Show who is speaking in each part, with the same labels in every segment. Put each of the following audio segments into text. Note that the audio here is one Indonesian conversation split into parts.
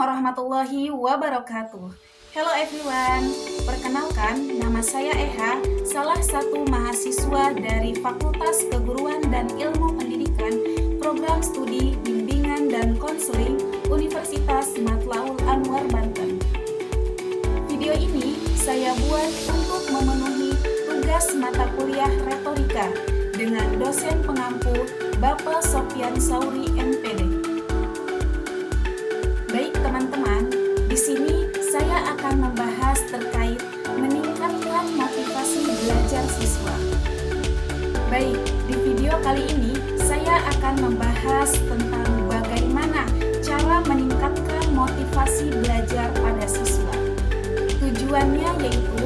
Speaker 1: warahmatullahi wabarakatuh. Hello everyone, perkenalkan nama saya Eha, salah satu mahasiswa dari Fakultas Keguruan dan Ilmu Pendidikan, Program Studi Bimbingan dan Konseling Universitas Matlaul Anwar Banten. Video ini saya buat untuk memenuhi tugas mata kuliah retorika dengan dosen pengampu Bapak Sofyan Sauri MPD. Baik teman-teman, di sini saya akan membahas terkait meningkatkan motivasi belajar siswa. Baik, di video kali ini saya akan membahas tentang bagaimana cara meningkatkan motivasi belajar pada siswa. Tujuannya yaitu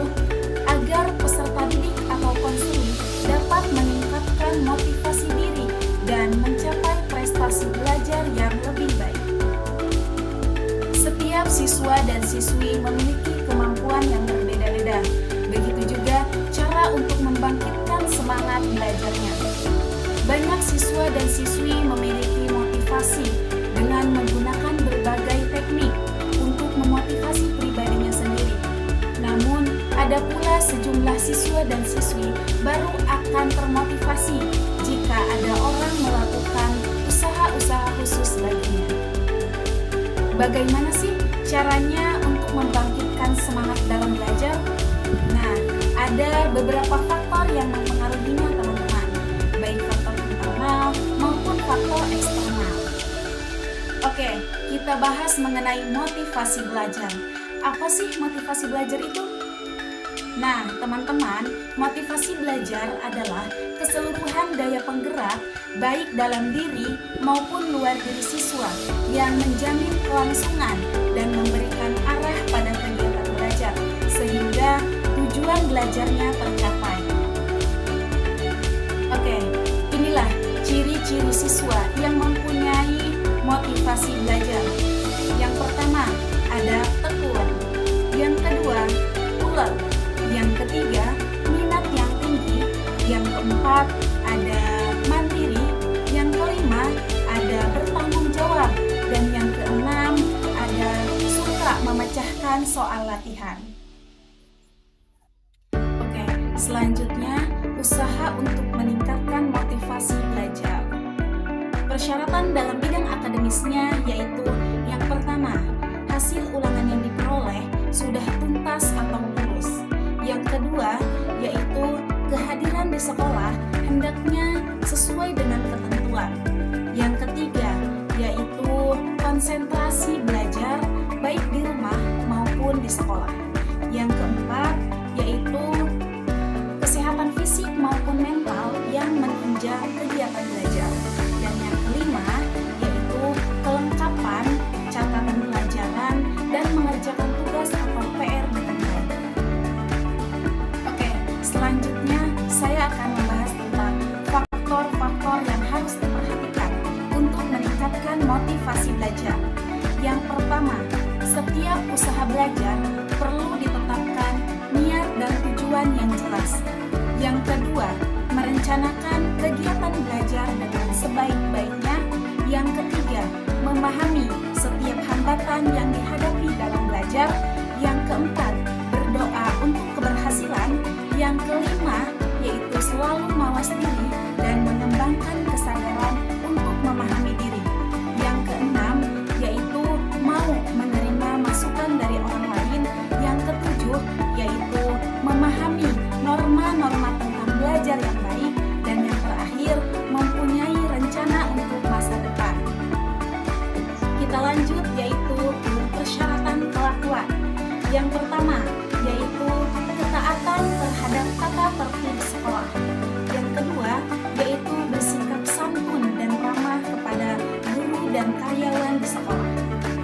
Speaker 1: agar peserta didik atau konseling dapat meningkatkan motivasi diri dan mencapai prestasi belajar yang lebih baik. Setiap siswa dan siswi memiliki kemampuan yang berbeda-beda. Begitu juga cara untuk membangkitkan semangat belajarnya. Banyak siswa dan siswi memiliki motivasi dengan menggunakan berbagai teknik untuk memotivasi pribadinya sendiri. Namun, ada pula sejumlah siswa dan siswi baru akan termotivasi jika ada orang melakukan usaha-usaha khusus baginya. Bagaimana sih caranya untuk membangkitkan semangat dalam belajar? Nah, ada beberapa faktor yang mempengaruhinya teman-teman, baik faktor internal maupun faktor eksternal. Oke, kita bahas mengenai motivasi belajar. Apa sih motivasi belajar itu? Nah, teman-teman, motivasi belajar adalah keseluruhan daya penggerak baik dalam diri maupun luar diri siswa yang menjamin kelangsungan dan memberikan arah pada kegiatan belajar sehingga tujuan belajarnya tercapai. Oke, inilah ciri-ciri siswa yang mempunyai motivasi belajar. Yang pertama, ada tekun. Yang kedua, ulet. Yang ketiga, minat yang tinggi. Yang keempat, ada mandiri. Yang kelima, ada bertanggung jawab. Dan yang keenam, ada suka memecahkan soal latihan. Oke, selanjutnya, usaha untuk meningkatkan motivasi belajar. Persyaratan dalam bidang akademisnya yaitu yang pertama, hasil ulangan yang diperoleh sudah tuntas atau lurus. Yang kedua, yaitu kehadiran di sekolah hendaknya sesuai dengan ketentuan. Yang ketiga, yaitu konsentrasi belajar baik di rumah maupun di sekolah. Yang keempat, yaitu kesehatan fisik maupun mental yang menunjang kegiatan belajar. Dan yang kelima, yaitu kelengkapan catatan pelajaran dan mengerjakan tugas atau PR dengan baik. Oke, selanjutnya saya akan membahas tentang faktor-faktor yang harus diperhatikan untuk meningkatkan motivasi belajar. Yang pertama, setiap usaha belajar perlu ditetapkan niat dan tujuan yang jelas. Yang kedua, merencanakan kegiatan belajar dengan sebaik-baiknya. Yang ketiga, memahami setiap hambatan yang dihadapi dalam belajar. Yang keempat, berdoa untuk keberhasilan. Yang kelima, yaitu selalu mawas diri dan mengembangkan kesadaran untuk memahami diri. Yang keenam, yaitu mau menerima masukan dari orang lain. Yang ketujuh, yaitu memahami norma-norma tentang belajar yang baik. Dan yang terakhir, mempunyai rencana untuk masa depan. Kita lanjut, yaitu persyaratan kelakuan. Yang pertama, yaitu ketaatan terhadap tata tertib sekolah. Yang kedua, yaitu bersikap santun dan ramah kepada guru dan karyawan di sekolah.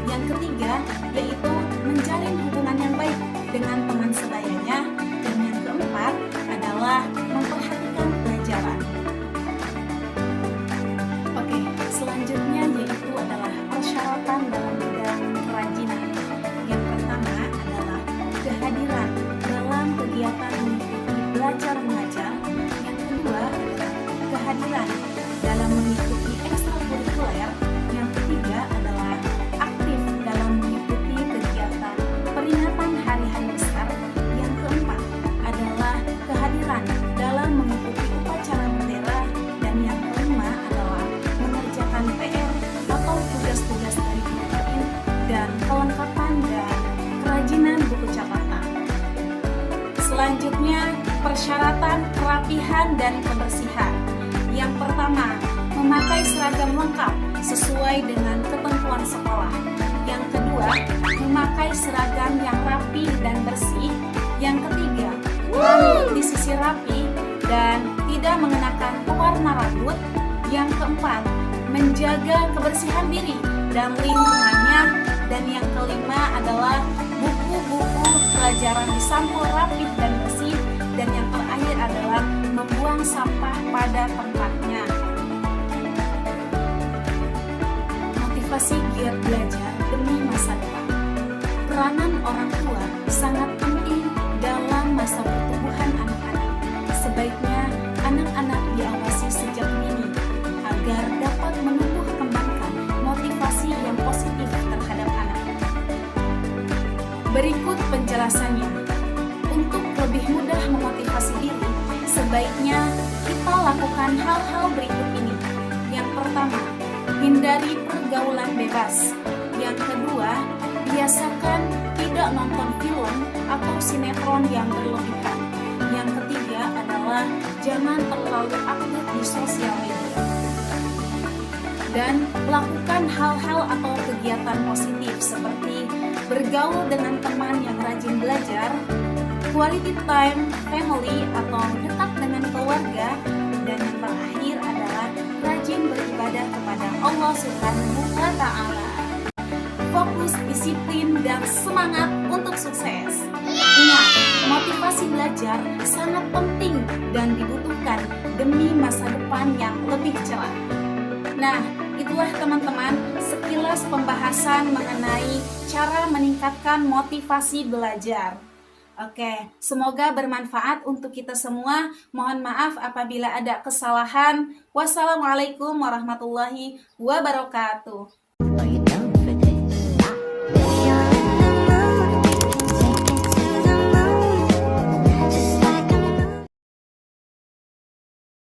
Speaker 1: Yang ketiga, yaitu menjalin hubungan yang baik dengan teman sebayanya. Dan yang keempat adalah memperhatikan pelajaran. Oke, selanjutnya yaitu adalah persyaratan dalam bidang kerajinan. Yang pertama adalah kehadiran dalam kegiatan mengikuti belajar Selanjutnya, persyaratan kerapihan dan kebersihan. Yang pertama, memakai seragam lengkap sesuai dengan ketentuan sekolah. Yang kedua, memakai seragam yang rapi dan bersih. Yang ketiga, rambut disisir rapi dan tidak mengenakan pewarna rambut. Yang keempat, menjaga kebersihan diri dan lingkungannya. Dan yang kelima adalah buku-buku pelajaran disampul rapi dan bersih. Dan yang terakhir adalah membuang sampah pada tempatnya. Motivasi giat belajar demi masa depan. Peranan orang tua sangat penting dalam masa pertumbuhan anak-anak. Sebaiknya anak-anak diawasi sejak dini agar dapat menumbuh kembangkan motivasi yang positif terhadap anak. Berikut penjelasannya. Untuk lebih mudah memotivasi diri, sebaiknya kita lakukan hal-hal berikut ini. Yang pertama, hindari pergaulan bebas. Yang kedua, biasakan tidak nonton film atau sinetron yang berlebihan. Yang ketiga adalah jangan terlalu aktif di sosial media. Dan lakukan hal-hal atau kegiatan positif seperti bergaul dengan teman yang rajin belajar, quality time family atau dekat dengan keluarga, dan yang terakhir adalah rajin beribadah kepada Allah Subhanahu wa Ta'ala. Fokus, disiplin, dan semangat untuk sukses. Ingat, motivasi belajar sangat penting dan dibutuhkan demi masa depan yang lebih cerah. Nah, itulah teman-teman sekilas pembahasan mengenai cara meningkatkan motivasi belajar. Oke, semoga bermanfaat untuk kita semua. Mohon maaf apabila ada kesalahan. Wassalamualaikum warahmatullahi wabarakatuh.